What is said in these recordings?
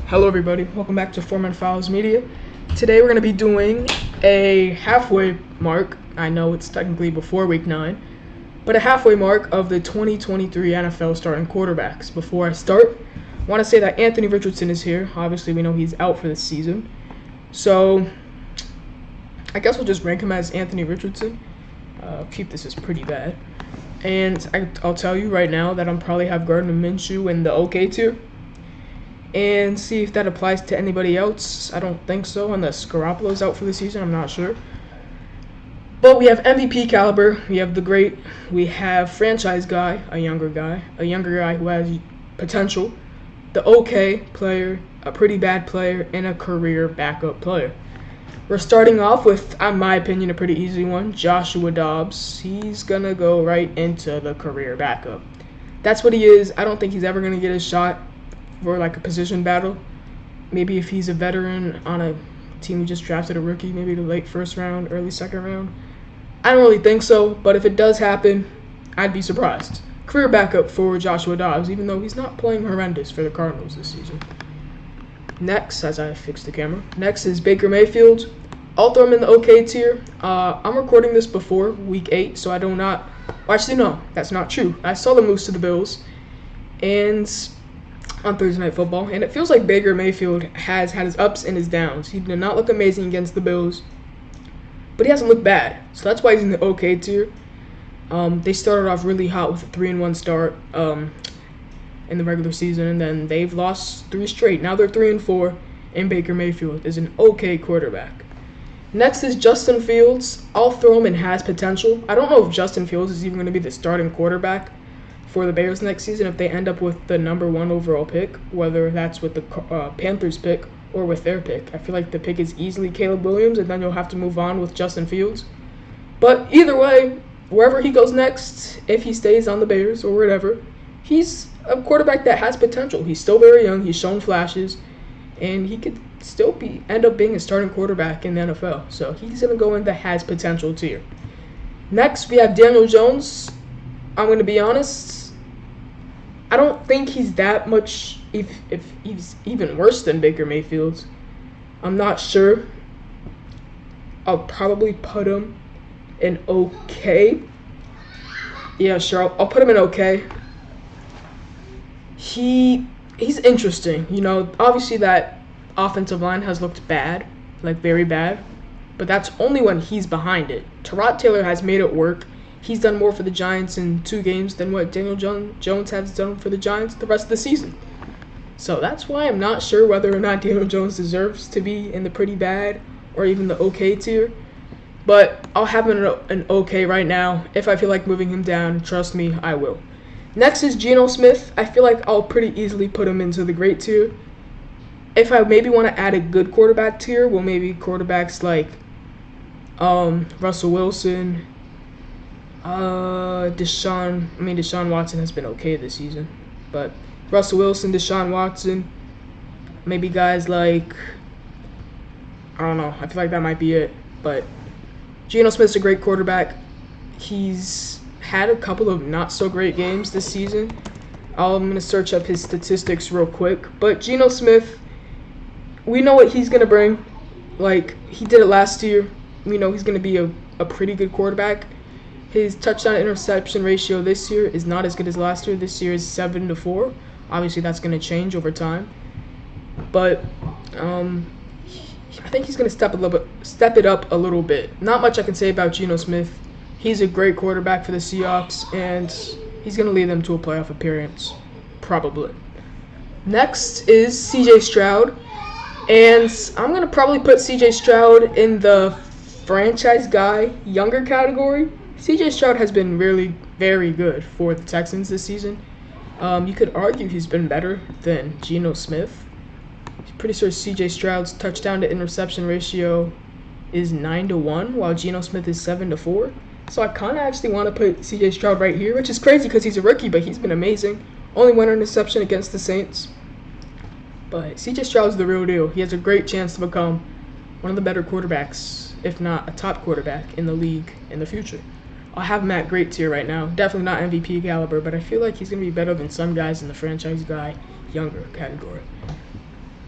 Hello everybody, welcome back to Foreman Files Media. Today we're going to be doing a halfway mark. I know it's technically before week 9, but a halfway mark of the 2023 NFL starting quarterbacks. Before I start, I want to say that Anthony Richardson is here. Obviously we know he's out for the season, so I guess we'll just rank him as Anthony Richardson. Keep this as pretty bad. And I'll tell you right now that I'm probably have Gardner Minshew in the OK tier. And see if that applies to anybody else. I don't think so, unless Garoppolo's out for the season. I'm not sure. But we have MVP caliber. We have the great. We have franchise guy, a younger guy who has potential, the okay player, a pretty bad player, and a career backup player. We're starting off with, in my opinion, a pretty easy one, Joshua Dobbs. He's going to go right into the career backup. That's what he is. I don't think he's ever going to get a shot for like a position battle. Maybe if he's a veteran on a team who just drafted a rookie, maybe the late first round, early second round. I don't really think so, but if it does happen, I'd be surprised. Career backup for Joshua Dobbs, even though he's not playing horrendous for the Cardinals this season. Next, as I fix the camera, next is Baker Mayfield. I'll throw him in the OK tier. I'm recording this before week 8, so I do not. Actually, no, that's not true. I saw them lose to the Bills, and on Thursday Night Football, and it feels like Baker Mayfield has had his ups and his downs. He did not look amazing against the Bills, but he hasn't looked bad, so that's why he's in the OK tier. They started off really hot with a 3-1 start in the regular season, and then they've lost 3 straight. Now they're 3-4, and Baker Mayfield is an OK quarterback. Next is Justin Fields. I'll throw him in has potential. I don't know if Justin Fields is even going to be the starting quarterback for the Bears next season if they end up with the number 1 overall pick, whether that's with the Panthers pick or with their pick. I feel like the pick is easily Caleb Williams, and then you'll have to move on with Justin Fields. But either way, wherever he goes next, if he stays on the Bears or whatever, he's a quarterback that has potential. He's still very young. He's shown flashes, and he could still end up being a starting quarterback in the NFL. So he's going to go in the has potential tier. Next, we have Daniel Jones. I'm going to be honest, I don't think he's that much, if he's even worse than Baker Mayfield. I'm not sure. I'll probably put him in OK. Yeah, sure, I'll put him in OK. He's interesting. You know, obviously that offensive line has looked bad, like very bad, but that's only when he's behind it. Tyrod Taylor has made it work. He's done more for the Giants in 2 games than what Daniel Jones has done for the Giants the rest of the season. So that's why I'm not sure whether or not Daniel Jones deserves to be in the pretty bad or even the OK tier. But I'll have him in an OK right now. If I feel like moving him down, trust me, I will. Next is Geno Smith. I feel like I'll pretty easily put him into the great tier. If I maybe want to add a good quarterback tier, well, maybe quarterbacks like Russell Wilson, Deshaun Watson has been okay this season, but Russell Wilson, Deshaun Watson, maybe guys like, I don't know, I feel like that might be it, but Geno Smith's a great quarterback. He's had a couple of not so great games this season. I'm going to search up his statistics real quick, but Geno Smith, we know what he's going to bring. Like, he did it last year. We know he's going to be a pretty good quarterback. His touchdown interception ratio this year is not as good as last year. This year is 7-4. Obviously, that's going to change over time. But I think he's going to step it up a little bit. Not much I can say about Geno Smith. He's a great quarterback for the Seahawks, and he's going to lead them to a playoff appearance, probably. Next is C.J. Stroud, and I'm going to probably put C.J. Stroud in the franchise guy, younger category. C.J. Stroud has been really very good for the Texans this season. You could argue he's been better than Geno Smith. I'm pretty sure C.J. Stroud's touchdown to interception ratio is 9-1, while Geno Smith is 7-4. So I kind of actually want to put C.J. Stroud right here, which is crazy because he's a rookie, but he's been amazing. Only 1 interception against the Saints. But C.J. Stroud's the real deal. He has a great chance to become one of the better quarterbacks, if not a top quarterback in the league in the future. I'll have him at great tier right now. Definitely not MVP caliber, but I feel like he's going to be better than some guys in the franchise guy younger category.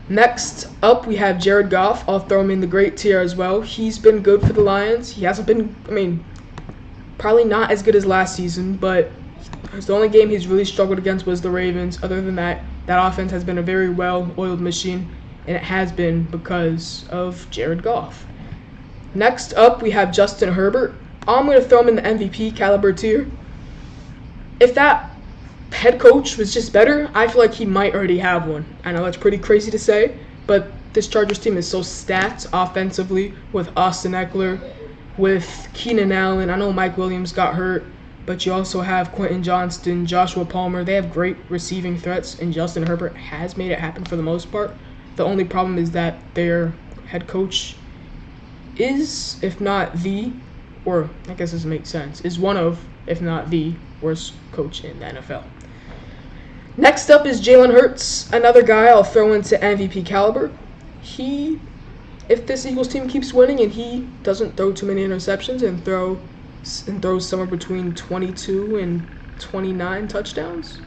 Next up, we have Jared Goff. I'll throw him in the great tier as well. He's been good for the Lions. He hasn't been, probably not as good as last season, but the only game he's really struggled against was the Ravens. Other than that, that offense has been a very well-oiled machine, and it has been because of Jared Goff. Next up, we have Justin Herbert. I'm going to throw him in the MVP caliber tier. If that head coach was just better, I feel like he might already have one. I know that's pretty crazy to say, but this Chargers team is so stacked offensively with Austin Eckler, with Keenan Allen. I know Mike Williams got hurt, but you also have Quentin Johnston, Joshua Palmer. They have great receiving threats, and Justin Herbert has made it happen for the most part. The only problem is that their head coach is, if not the, or I guess this makes sense, is one of, if not the, worst coach in the NFL. Next up is Jalen Hurts, another guy I'll throw into MVP caliber. If this Eagles team keeps winning and he doesn't throw too many interceptions and throws somewhere between 22 and 29 touchdowns,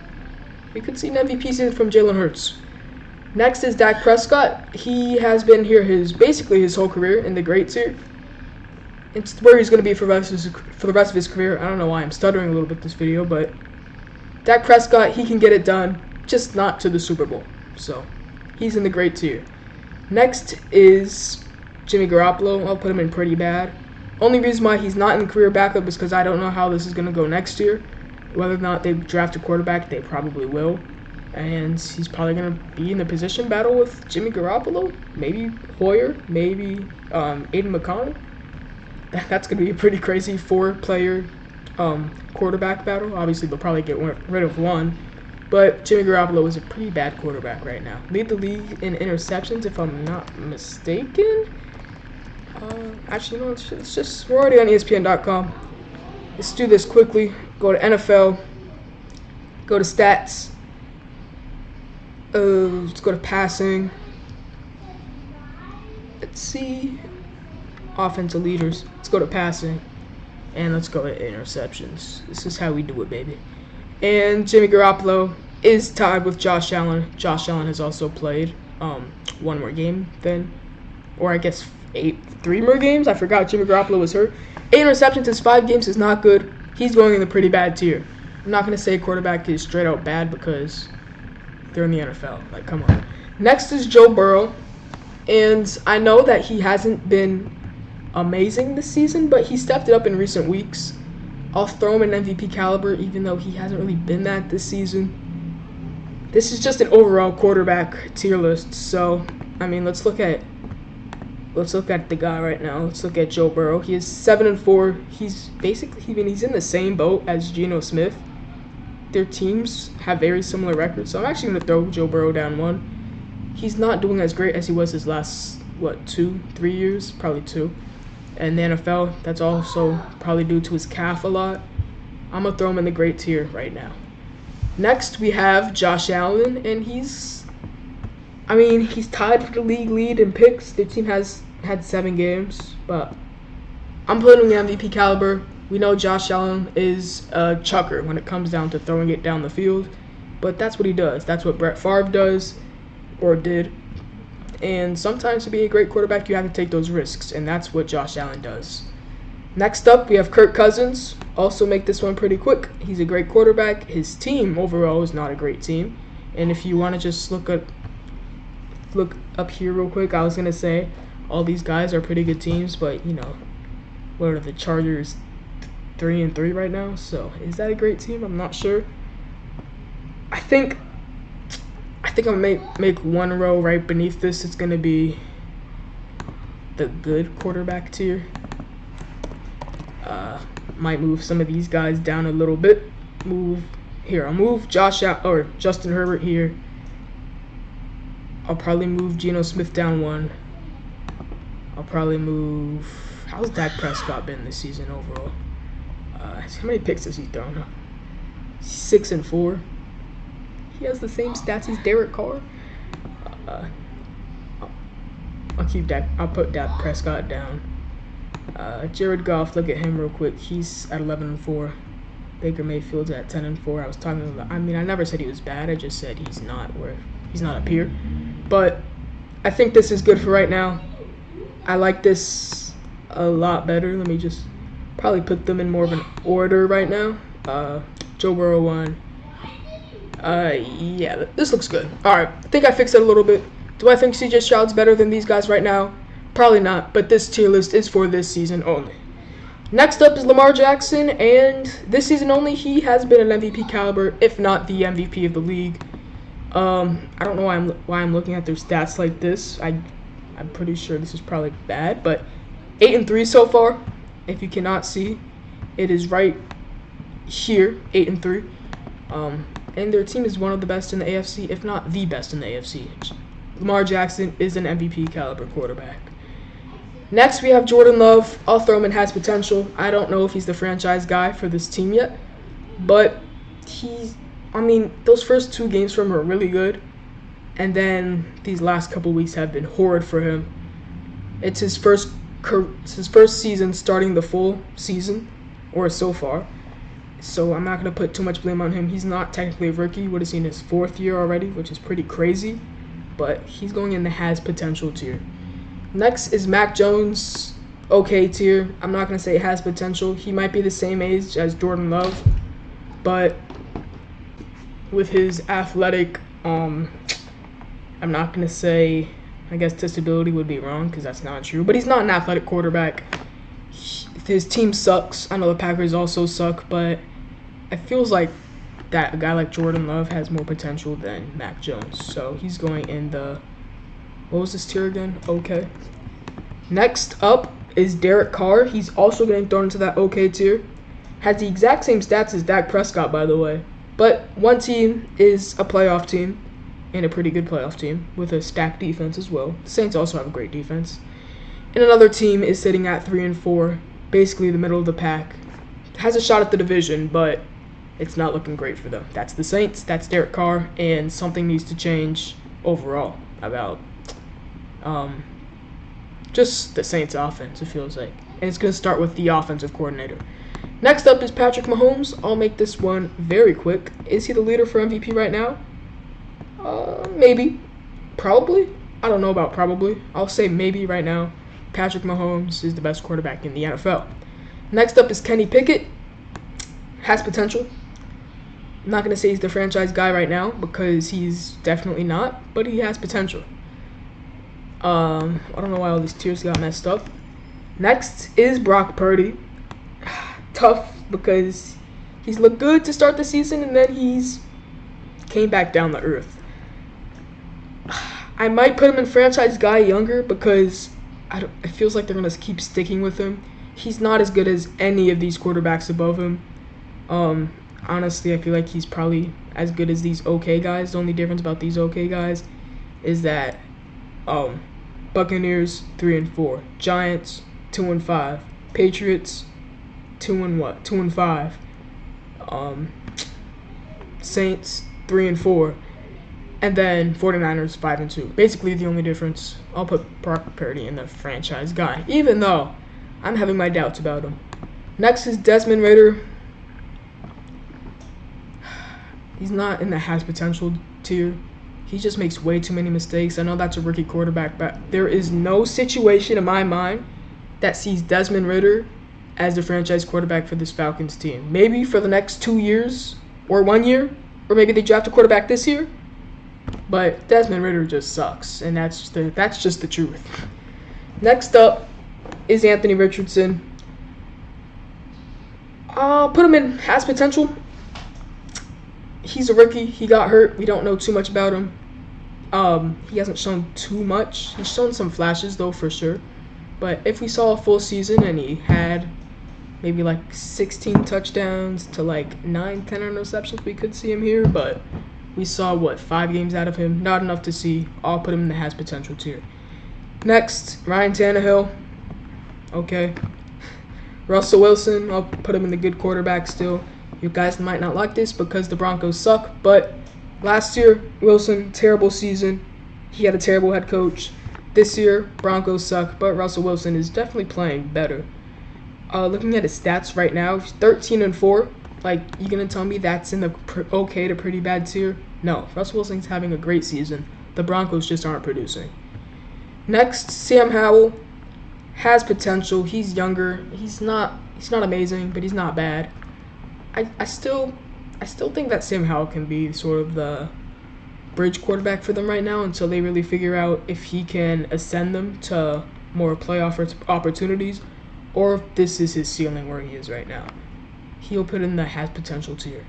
we could see an MVP season from Jalen Hurts. Next is Dak Prescott. He has been here basically his whole career in the great tier. It's where he's going to be for the rest of his career. I don't know why I'm stuttering a little bit this video, but Dak Prescott, he can get it done, just not to the Super Bowl. So he's in the great tier. Next is Jimmy Garoppolo. I'll put him in pretty bad. Only reason why he's not in the career backup is because I don't know how this is going to go next year. Whether or not they draft a quarterback, they probably will. And he's probably going to be in the position battle with Jimmy Garoppolo. Maybe Hoyer, maybe Aiden McConnell. That's going to be a pretty crazy four-player quarterback battle. Obviously, they'll probably get rid of one. But Jimmy Garoppolo is a pretty bad quarterback right now. Lead the league in interceptions, if I'm not mistaken. Actually, no, it's just, we're already on ESPN.com. Let's do this quickly. Go to NFL. Go to stats. Let's go to passing. Let's see. Offensive leaders. Let's go to passing. And let's go to interceptions. This is how we do it, baby. And Jimmy Garoppolo is tied with Josh Allen. Josh Allen has also played one more game then. Or I guess 3 more games. I forgot Jimmy Garoppolo was hurt. 8 interceptions in 5 games is not good. He's going in the pretty bad tier. I'm not going to say quarterback is straight out bad because they're in the NFL. Like, come on. Next is Joe Burrow. And I know that he hasn't been amazing this season, but he stepped it up in recent weeks. I'll throw him in MVP caliber, even though he hasn't really been that this season. This is just an overall quarterback tier list. So, let's look at the guy right now. Let's look at Joe Burrow. He is 7-4. He's basically, he's in the same boat as Geno Smith. Their teams have very similar records, so I'm actually going to throw Joe Burrow down 1. He's not doing as great as he was his last, 2-3 years? Probably 2. And the NFL, that's also probably due to his calf a lot. I'm going to throw him in the great tier right now. Next, we have Josh Allen, and he's tied for the league lead in picks. Their team has had 7 games, but I'm putting him in the MVP caliber. We know Josh Allen is a chucker when it comes down to throwing it down the field, but that's what he does. That's what Brett Favre does, or did. And sometimes to be a great quarterback, you have to take those risks, and that's what Josh Allen does. Next up, we have Kirk Cousins. Also make this one pretty quick. He's a great quarterback. His team overall is not a great team. And if you want to just look up here real quick, I was going to say all these guys are pretty good teams, but, what are the Chargers 3-3 right now? So is that a great team? I'm not sure. I think I'm gonna make one row right beneath this. It's gonna be the good quarterback tier. Might move some of these guys down a little bit. I'll move Justin Herbert here. I'll probably move Geno Smith down 1. I'll probably move. How's Dak Prescott been this season overall? How many picks has he thrown? 6-4. He has the same stats as Derek Carr. I'll put Dak Prescott down. Jared Goff, look at him real quick. He's at 11-4. Baker Mayfield's at 10-4. I was talking about. I never said he was bad. I just said he's not up here. But I think this is good for right now. I like this a lot better. Let me just probably put them in more of an order right now. Joe Burrow 1. Yeah, this looks good. Alright, I think I fixed it a little bit. Do I think CJ Stroud's better than these guys right now? Probably not, but this tier list is for this season only. Next up is Lamar Jackson, and this season only, he has been an MVP caliber, if not the MVP of the league. I don't know why I'm looking at their stats like this. I'm pretty sure this is probably bad, but 8-3 so far. If you cannot see, it is right here, 8-3. And their team is one of the best in the AFC, if not the best in the AFC. Lamar Jackson is an MVP caliber quarterback. Next, we have Jordan Love. I'll throw him in has potential. I don't know if he's the franchise guy for this team yet, but those first 2 games from him are really good, and then these last couple weeks have been horrid for him. It's his first season starting the full season, or so far. So I'm not going to put too much blame on him. He's not technically a rookie. Would have seen his 4th year already, which is pretty crazy. But he's going in the has potential tier. Next is Mac Jones, okay tier. I'm not going to say has potential. He might be the same age as Jordan Love. But with his athletic, I'm not going to say, I guess disability would be wrong because that's not true. But he's not an athletic quarterback. His team sucks. I know the Packers also suck, but it feels like that a guy like Jordan Love has more potential than Mac Jones. So he's going in the, what was this tier again? Okay. Next up is Derek Carr. He's also getting thrown into that okay tier. Has the exact same stats as Dak Prescott, by the way. But one team is a playoff team, and a pretty good playoff team, with a stacked defense as well. The Saints also have a great defense. And another team is sitting at 3-4, basically the middle of the pack. Has a shot at the division, but it's not looking great for them. That's the Saints, that's Derek Carr, and something needs to change overall about just the Saints offense, it feels like. And it's going to start with the offensive coordinator. Next up is Patrick Mahomes. I'll make this one very quick. Is he the leader for MVP right now? Maybe. Probably. I don't know about probably. I'll say maybe right now. Patrick Mahomes is the best quarterback in the NFL. Next up is Kenny Pickett. Has potential. I'm not going to say he's the franchise guy right now because he's definitely not, but he has potential. I don't know why all these tiers got messed up. Next is Brock Purdy. Tough because he's looked good to start the season and then he's came back down to earth. I might put him in franchise guy younger because it feels like they're going to keep sticking with him. He's not as good as any of these quarterbacks above him. Honestly, I feel like he's probably as good as these okay guys. The only difference about these okay guys is that Buccaneers 3-4, Giants 2-5, Patriots 2-5, Saints 3-4, and then 49ers 5-2. Basically the only difference. I'll put Brock Purdy in the franchise guy, even though I'm having my doubts about him. Next is Desmond Ridder. He's not in the has potential tier. He just makes way too many mistakes. I know that's a rookie quarterback, but there is no situation in my mind that sees Desmond Ridder as the franchise quarterback for this Falcons team. Maybe for the next 2 years or 1 year, or maybe they draft a quarterback this year. But Desmond Ridder just sucks, and that's just the truth. Next up is Anthony Richardson. I'll put him in has potential. He's a rookie. He got hurt. We don't know too much about him. He hasn't shown too much. He's shown some flashes, though, for sure. But if we saw a full season and he had maybe like 16 touchdowns to like 9, 10 interceptions, we could see him here. But we saw, 5 games out of him. Not enough to see. I'll put him in the has potential tier. Next, Ryan Tannehill. Okay. Russell Wilson, I'll put him in the good quarterback still. You guys might not like this because the Broncos suck, but last year, Wilson, terrible season. He had a terrible head coach. This year, Broncos suck, but Russell Wilson is definitely playing better. Looking at his stats right now, he's 13-4. Like, you gonna tell me that's in the okay to pretty bad tier? No, Russell Wilson's having a great season. The Broncos just aren't producing. Next, Sam Howell has potential. He's younger. He's not amazing, but he's not bad. I still think that Sam Howell can be sort of the bridge quarterback for them right now until they really figure out if he can ascend them to more playoff opportunities, or if this is his ceiling where he is right now. He'll put in the has potential tier.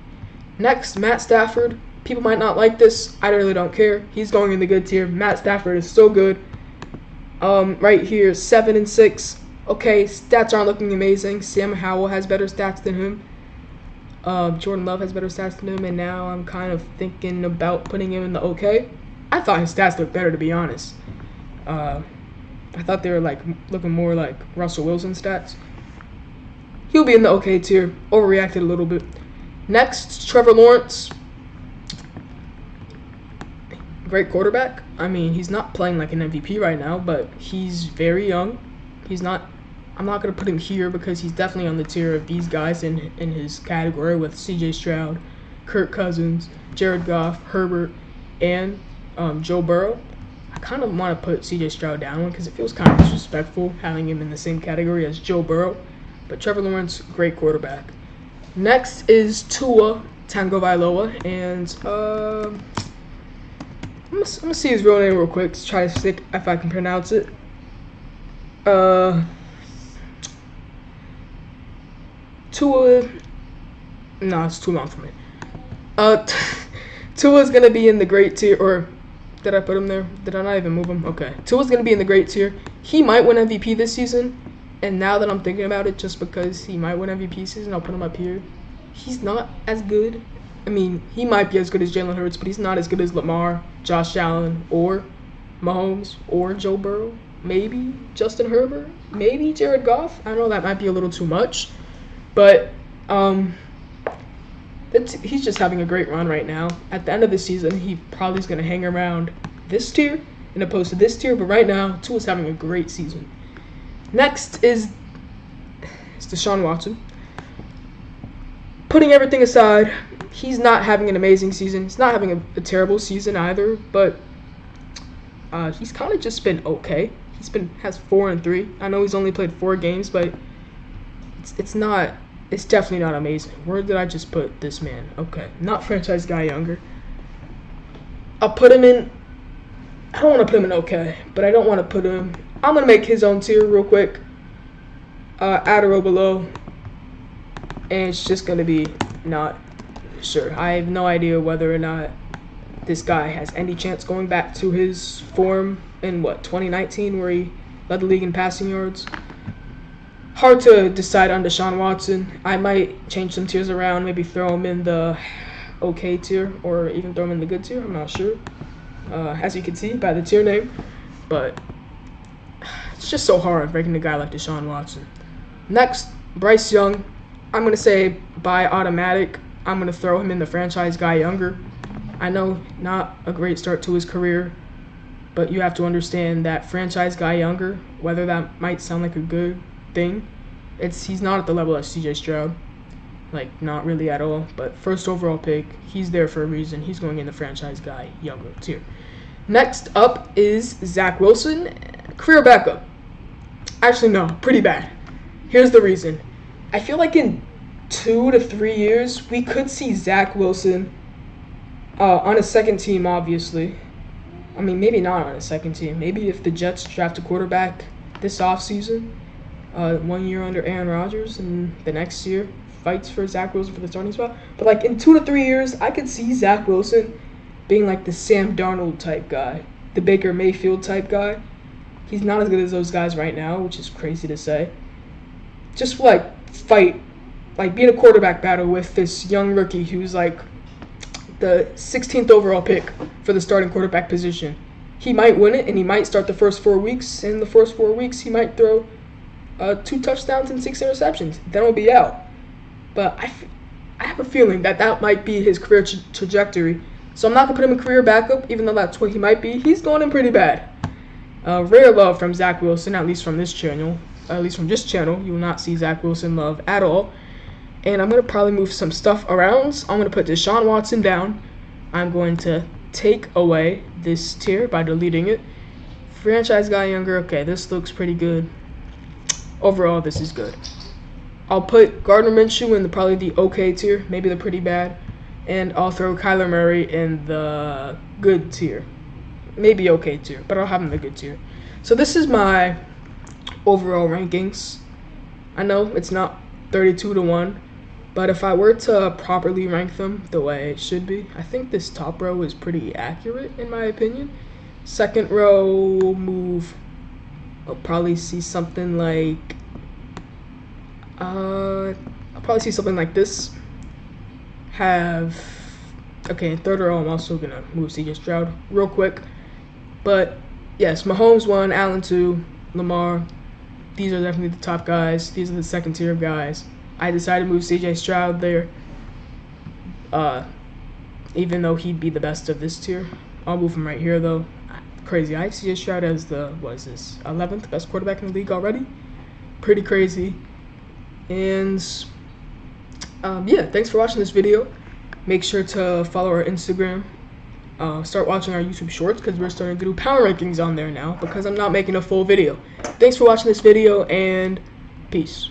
Next, Matt Stafford. People might not like this. I really don't care. He's going in the good tier. Matt Stafford is so good. Right here, 7-6. Okay, stats aren't looking amazing. Sam Howell has better stats than him. Jordan Love has better stats than him, and now I'm kind of thinking about putting him in the okay. I thought his stats looked better, to be honest. I thought they were looking more like Russell Wilson stats. He'll be in the okay tier. Overreacted a little bit. Next, Trevor Lawrence. Great quarterback. I mean, he's not playing like an MVP right now, but he's very young. I'm not going to put him here because he's definitely on the tier of these guys in his category with CJ Stroud, Kirk Cousins, Jared Goff, Herbert, and Joe Burrow. I kind of want to put CJ Stroud down because it feels kind of disrespectful having him in the same category as Joe Burrow. But Trevor Lawrence, great quarterback. Next is Tua Tagovailoa, and I'm gonna see his real name real quick to try to see if I can pronounce it. Tua. No, it's too long for me. Tua's gonna be in the great tier, or did I put him there? Did I not even move him? Okay. Tua's gonna be in the great tier. He might win MVP this season, and now that I'm thinking about it, just because he might win MVP season, I'll put him up here. He's not as good. I mean, he might be as good as Jalen Hurts, but he's not as good as Lamar, Josh Allen, or Mahomes, or Joe Burrow. Maybe Justin Herbert. Maybe Jared Goff. I know that might be a little too much, but he's just having a great run right now. At the end of the season, he probably is going to hang around this tier in opposed to this tier, but right now, Tua's having a great season. Next is Deshaun Watson. Putting everything aside, he's not having an amazing season. He's not having a terrible season either, but he's kind of just been okay. Has 4-3. I know he's only played 4 games, but it's definitely not amazing. Where did I just put this man? Okay, not franchise guy younger. I'll put him in. I don't want to put him in okay, but I don't want to put him. I'm gonna make his own tier real quick. At or below, and it's just gonna be not sure. I have no idea whether or not this guy has any chance going back to his form in 2019, where he led the league in passing yards. Hard to decide on Deshaun Watson. I might change some tiers around, maybe throw him in the okay tier, or even throw him in the good tier. I'm not sure, as you can see by the tier name, but it's just so hard ranking a guy like Deshaun Watson. Next, Bryce Young. I'm going to say by automatic, I'm going to throw him in the franchise guy younger. I know not a great start to his career, but you have to understand that franchise guy younger, whether that might sound like a good thing, he's not at the level of CJ Stroud. Not really at all. But first overall pick, he's there for a reason. He's going in the franchise guy younger tier. Next up is Zach Wilson, career backup. Actually, no, pretty bad. Here's the reason. I feel like in 2 to 3 years, we could see Zach Wilson on a second team, obviously. I mean, maybe not on a second team. Maybe if the Jets draft a quarterback this offseason, 1 year under Aaron Rodgers, and the next year fights for Zach Wilson for the starting spot. But in 2 to 3 years, I could see Zach Wilson being the Sam Darnold type guy, the Baker Mayfield type guy. He's not as good as those guys right now, which is crazy to say. Just fight, be in a quarterback battle with this young rookie who's the 16th overall pick for the starting quarterback position. He might win it, and he might start the first 4 weeks. And in the first 4 weeks, he might throw 2 touchdowns and 6 interceptions. Then he'll be out. But I have a feeling that might be his career trajectory. So I'm not going to put him in career backup, even though that's what he might be. He's going in pretty bad. Rare love from Zach Wilson, at least from this channel. At least from this channel, you will not see Zach Wilson love at all. And I'm going to probably move some stuff around. So I'm going to put Deshaun Watson down. I'm going to take away this tier by deleting it. Franchise guy younger. Okay, this looks pretty good. Overall, this is good. I'll put Gardner Minshew in probably the okay tier, maybe the pretty bad, and I'll throw Kyler Murray in the good tier, maybe okay tier, but I'll have him in the good tier. So this is my overall rankings. I know it's not 32-1, but if I were to properly rank them the way it should be, I think this top row is pretty accurate in my opinion. Second row move, I'll probably see something like this. In third row I'm also gonna move CJ Stroud real quick. But yes, Mahomes 1, Allen 2, Lamar. These are definitely the top guys. These are the second tier of guys. I decided to move CJ Stroud there. Even though he'd be the best of this tier. I'll move him right here though. Crazy. I have CJ Stroud as the 11th best quarterback in the league already. Pretty crazy. And yeah, thanks for watching this video. Make sure to follow our Instagram. Start watching our YouTube shorts because we're starting to do power rankings on there now because I'm not making a full video. Thanks for watching this video and peace.